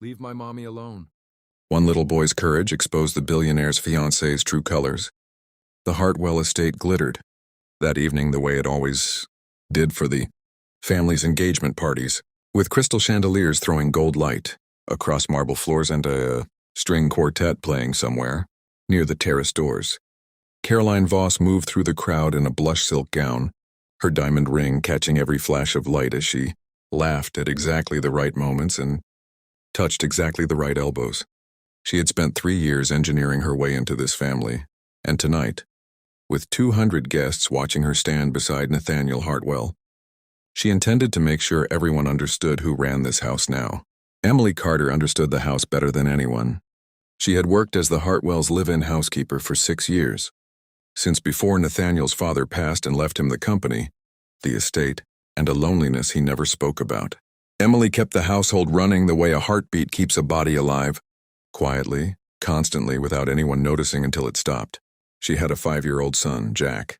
Leave my mommy alone. One little boy's courage exposed the billionaire's fiancée's true colors. The Hartwell estate glittered, that evening the way it always did for the family's engagement parties, with crystal chandeliers throwing gold light across marble floors and a string quartet playing somewhere near the terrace doors. Caroline Voss moved through the crowd in a blush silk gown, her diamond ring catching every flash of light as she laughed at exactly the right moments and touched exactly the right elbows. She had spent 3 years engineering her way into this family, and tonight, with 200 guests watching her stand beside Nathaniel Hartwell, she intended to make sure everyone understood who ran this house now. Emily Carter understood the house better than anyone. She had worked as the Hartwells' live-in housekeeper for 6 years, since before Nathaniel's father passed and left him the company, the estate, and a loneliness he never spoke about. Emily kept the household running the way a heartbeat keeps a body alive, quietly, constantly, without anyone noticing until it stopped. She had a 5-year-old son, Jack,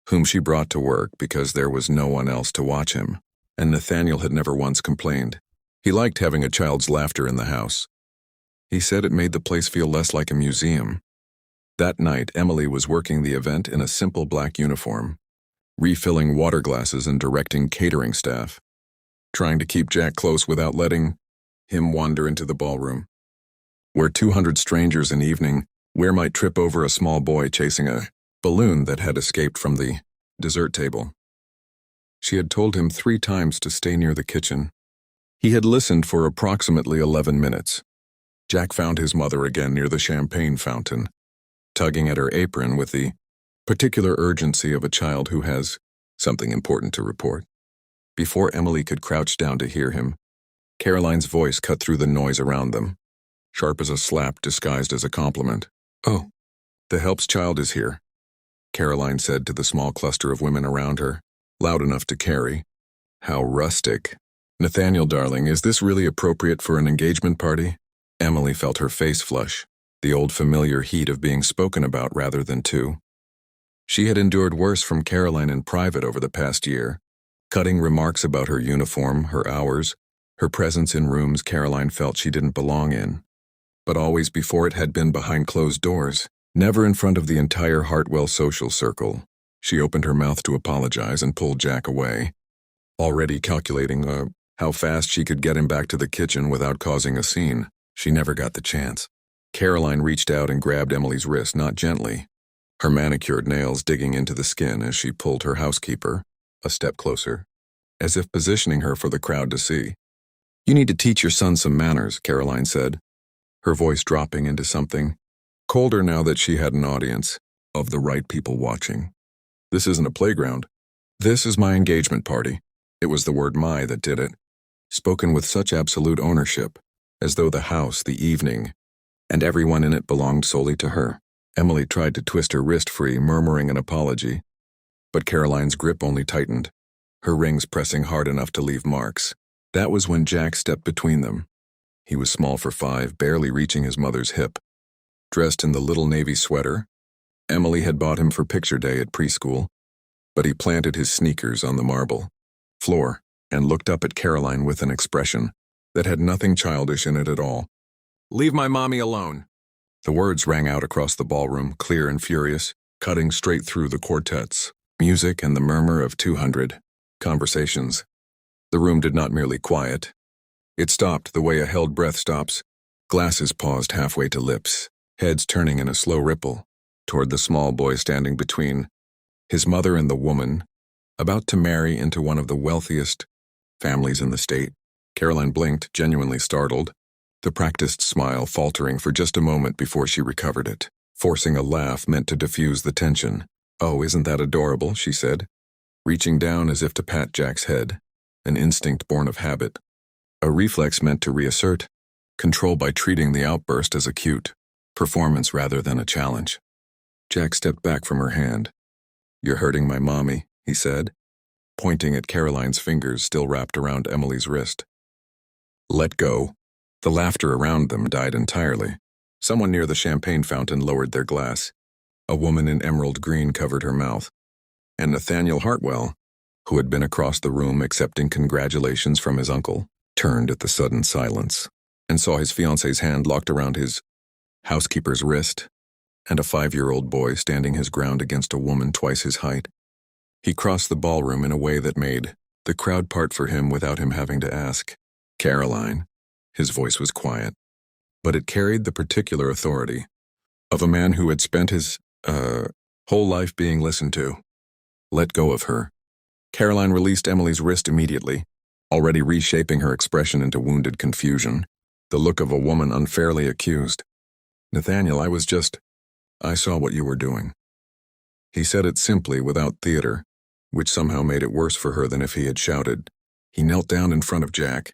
whom she brought to work because there was no one else to watch him, and Nathaniel had never once complained. He liked having a child's laughter in the house. He said it made the place feel less like a museum. That night, Emily was working the event in a simple black uniform, refilling water glasses and directing catering staff, trying to keep Jack close without letting him wander into the ballroom, where 200 strangers an evening might trip over a small boy chasing a balloon that had escaped from the dessert table. She had told him 3 times to stay near the kitchen. He had listened for approximately 11 minutes. Jack found his mother again near the champagne fountain, tugging at her apron with the particular urgency of a child who has something important to report. Before Emily could crouch down to hear him, Caroline's voice cut through the noise around them, sharp as a slap disguised as a compliment. "Oh, the help's child is here," Caroline said to the small cluster of women around her, loud enough to carry. "How rustic. Nathaniel, darling, is this really appropriate for an engagement party?" Emily felt her face flush, the old familiar heat of being spoken about rather than to. She had endured worse from Caroline in private over the past year, cutting remarks about her uniform, her hours, her presence in rooms Caroline felt she didn't belong in. But always before it had been behind closed doors, never in front of the entire Hartwell social circle. She opened her mouth to apologize and pulled Jack away, already calculating how fast she could get him back to the kitchen without causing a scene. She never got the chance. Caroline reached out and grabbed Emily's wrist, not gently, her manicured nails digging into the skin as she pulled her housekeeper a step closer, as if positioning her for the crowd to see. "You need to teach your son some manners," Caroline said, her voice dropping into something colder now that she had an audience of the right people watching. "This isn't a playground. This is my engagement party." It was the word "my" that did it, spoken with such absolute ownership, as though the house, the evening, and everyone in it belonged solely to her. Emily tried to twist her wrist free, murmuring an apology, but Caroline's grip only tightened, her rings pressing hard enough to leave marks. That was when Jack stepped between them. He was small for 5, barely reaching his mother's hip. Dressed in the little navy sweater Emily had bought him for picture day at preschool, but he planted his sneakers on the marble floor and looked up at Caroline with an expression that had nothing childish in it at all. "Leave my mommy alone." The words rang out across the ballroom, clear and furious, cutting straight through the quartets, music, and the murmur of 200 conversations. The room did not merely quiet. It stopped the way a held breath stops. Glasses paused halfway to lips, heads turning in a slow ripple toward the small boy standing between his mother and the woman about to marry into one of the wealthiest families in the state. Caroline blinked, genuinely startled, the practiced smile faltering for just a moment before she recovered it, forcing a laugh meant to diffuse the tension. "Oh, isn't that adorable?" she said, reaching down as if to pat Jack's head, an instinct born of habit, a reflex meant to reassert control by treating the outburst as a cute performance rather than a challenge. Jack stepped back from her hand. "You're hurting my mommy," he said, pointing at Caroline's fingers still wrapped around Emily's wrist. "Let go." The laughter around them died entirely. Someone near the champagne fountain lowered their glass. A woman in emerald green covered her mouth, and Nathaniel Hartwell, who had been across the room accepting congratulations from his uncle, turned at the sudden silence. and saw his fiancée's hand locked around his housekeeper's wrist, and a 5-year-old boy standing his ground against a woman twice his height. He crossed the ballroom in a way that made the crowd part for him without him having to ask. "Caroline." His voice was quiet, but it carried the particular authority of a man who had spent his, whole life being listened to. "Let go of her." Caroline released Emily's wrist immediately, already reshaping her expression into wounded confusion, the look of a woman unfairly accused. "Nathaniel, I saw what you were doing." He said it simply, without theater, which somehow made it worse for her than if he had shouted. He knelt down in front of Jack,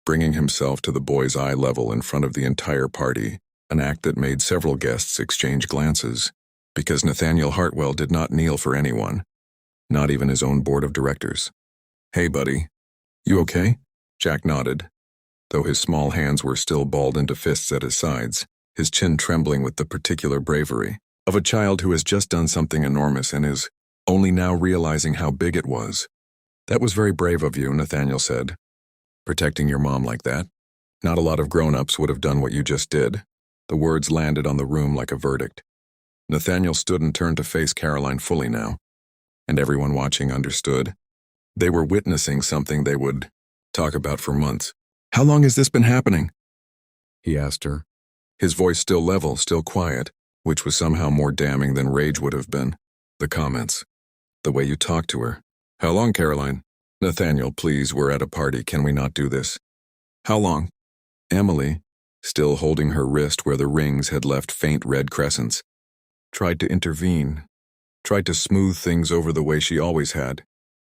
bringing himself to the boy's eye level in front of the entire party, an act that made several guests exchange glances, because Nathaniel Hartwell did not kneel for anyone, not even his own board of directors. "Hey, buddy. You okay?" Jack nodded, though his small hands were still balled into fists at his sides, his chin trembling with the particular bravery of a child who has just done something enormous and is only now realizing how big it was. "That was very brave of you," Nathaniel said. "Protecting your mom like that. Not a lot of grown-ups would have done what you just did." The words landed on the room like a verdict. Nathaniel stood and turned to face Caroline fully now, and everyone watching understood. They were witnessing something they would talk about for months. "How long has this been happening?" he asked her, his voice still level, still quiet, which was somehow more damning than rage would have been. "The comments. The way you talked to her." "How long, Caroline?" "Nathaniel, please, we're at a party. Can we not do this?" "How long?" Emily, still holding her wrist where the rings had left faint red crescents, tried to intervene, tried to smooth things over the way she always had,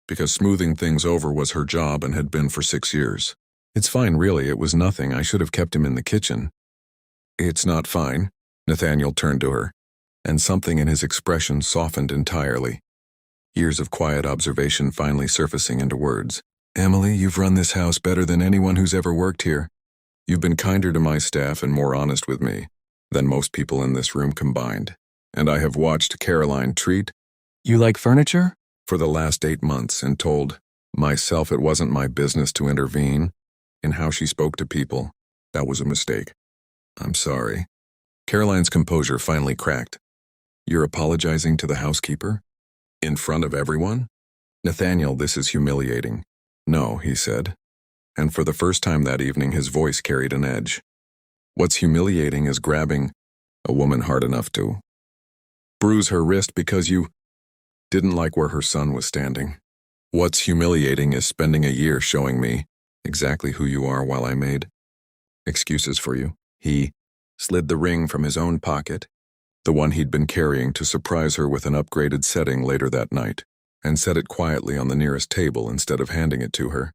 because smoothing things over was her job and had been for 6 years. "It's fine, really. It was nothing. I should have kept him in the kitchen." "It's not fine." Nathaniel turned to her, and something in his expression softened entirely. Years of quiet observation finally surfacing into words. "Emily, you've run this house better than anyone who's ever worked here. You've been kinder to my staff and more honest with me than most people in this room combined. And I have watched Caroline treat you like furniture for the last 8 months and told myself it wasn't my business to intervene in how she spoke to people. That was a mistake. I'm sorry." Caroline's composure finally cracked. "You're apologizing to the housekeeper? In front of everyone?" "Nathaniel, this is humiliating." "No," he said, and for the first time that evening his voice carried an edge. "What's humiliating is grabbing a woman hard enough to bruise her wrist because you didn't like where her son was standing. What's humiliating is spending a year showing me exactly who you are while I made excuses for you." He slid the ring from his own pocket, the one he'd been carrying to surprise her with an upgraded setting later that night, and set it quietly on the nearest table instead of handing it to her.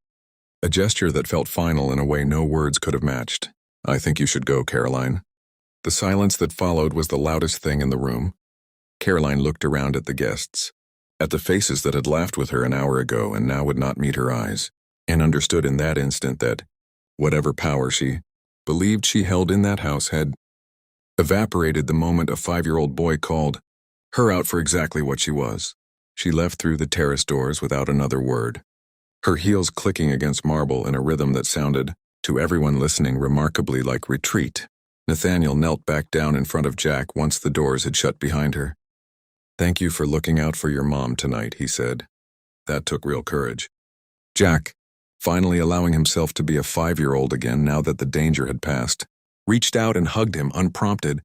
A gesture that felt final in a way no words could have matched. "I think you should go, Caroline." The silence that followed was the loudest thing in the room. Caroline looked around at the guests, at the faces that had laughed with her an hour ago and now would not meet her eyes, and understood in that instant that whatever power she believed she held in that house had evaporated the moment a 5-year-old boy called her out for exactly what she was. She left through the terrace doors without another word, her heels clicking against marble in a rhythm that sounded, to everyone listening, remarkably like retreat. Nathaniel knelt back down in front of Jack once the doors had shut behind her. "Thank you for looking out for your mom tonight," he said. "That took real courage." Jack, finally allowing himself to be a 5-year-old again now that the danger had passed, reached out and hugged him unprompted,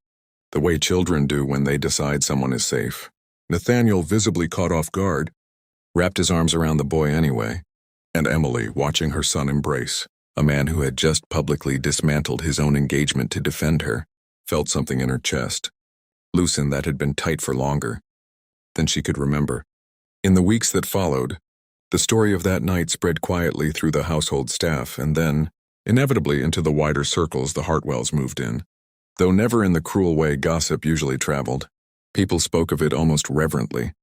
the way children do when they decide someone is safe. Nathaniel, visibly caught off guard, wrapped his arms around the boy anyway, and Emily, watching her son embrace a man who had just publicly dismantled his own engagement to defend her, felt something in her chest loosen that had been tight for longer than she could remember. In the weeks that followed, the story of that night spread quietly through the household staff and then, inevitably, into the wider circles the Hartwells moved in. Though never in the cruel way gossip usually traveled, people spoke of it almost reverently.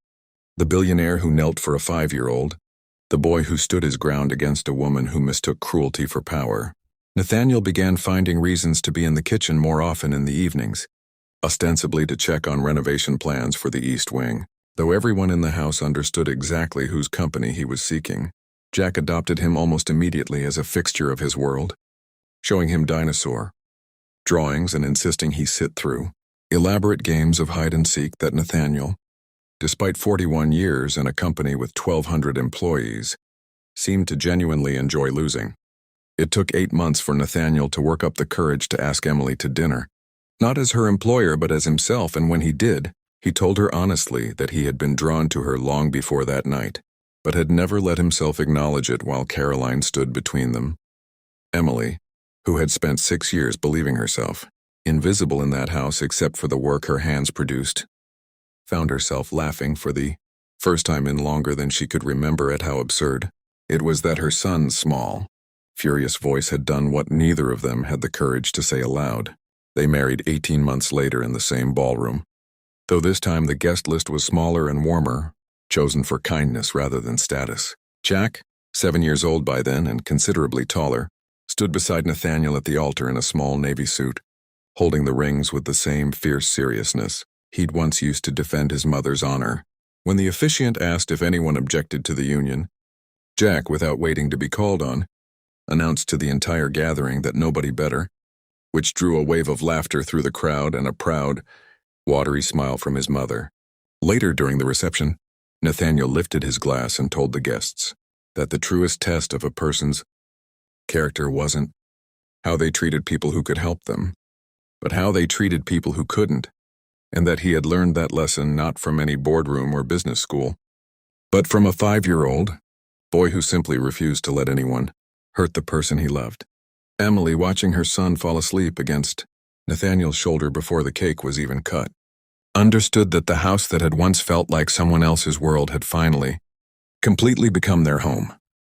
The billionaire who knelt for a 5-year-old, the boy who stood his ground against a woman who mistook cruelty for power. Nathaniel began finding reasons to be in the kitchen more often in the evenings, ostensibly to check on renovation plans for the East Wing. Though everyone in the house understood exactly whose company he was seeking, Jack adopted him almost immediately as a fixture of his world, showing him dinosaur drawings and insisting he sit through elaborate games of hide-and-seek that Nathaniel, despite 41 years and a company with 1,200 employees, seemed to genuinely enjoy losing. It took 8 months for Nathaniel to work up the courage to ask Emily to dinner, not as her employer but as himself, and when he did, he told her honestly that he had been drawn to her long before that night, but had never let himself acknowledge it while Caroline stood between them. Emily, who had spent 6 years believing herself invisible in that house except for the work her hands produced, found herself laughing for the first time in longer than she could remember at how absurd it was that her son's small, furious voice had done what neither of them had the courage to say aloud. They married 18 months later in the same ballroom, though this time the guest list was smaller and warmer, chosen for kindness rather than status. Jack, 7 years old by then and considerably taller, stood beside Nathaniel at the altar in a small navy suit, holding the rings with the same fierce seriousness he'd once used to defend his mother's honor. When the officiant asked if anyone objected to the union, Jack, without waiting to be called on, announced to the entire gathering that nobody better, which drew a wave of laughter through the crowd and a proud, watery smile from his mother. Later during the reception, Nathaniel lifted his glass and told the guests that the truest test of a person's character wasn't how they treated people who could help them, but how they treated people who couldn't, and that he had learned that lesson not from any boardroom or business school, but from a 5-year-old boy who simply refused to let anyone hurt the person he loved. Emily, watching her son fall asleep against Nathaniel's shoulder before the cake was even cut, understood that the house that had once felt like someone else's world had finally, completely become their home.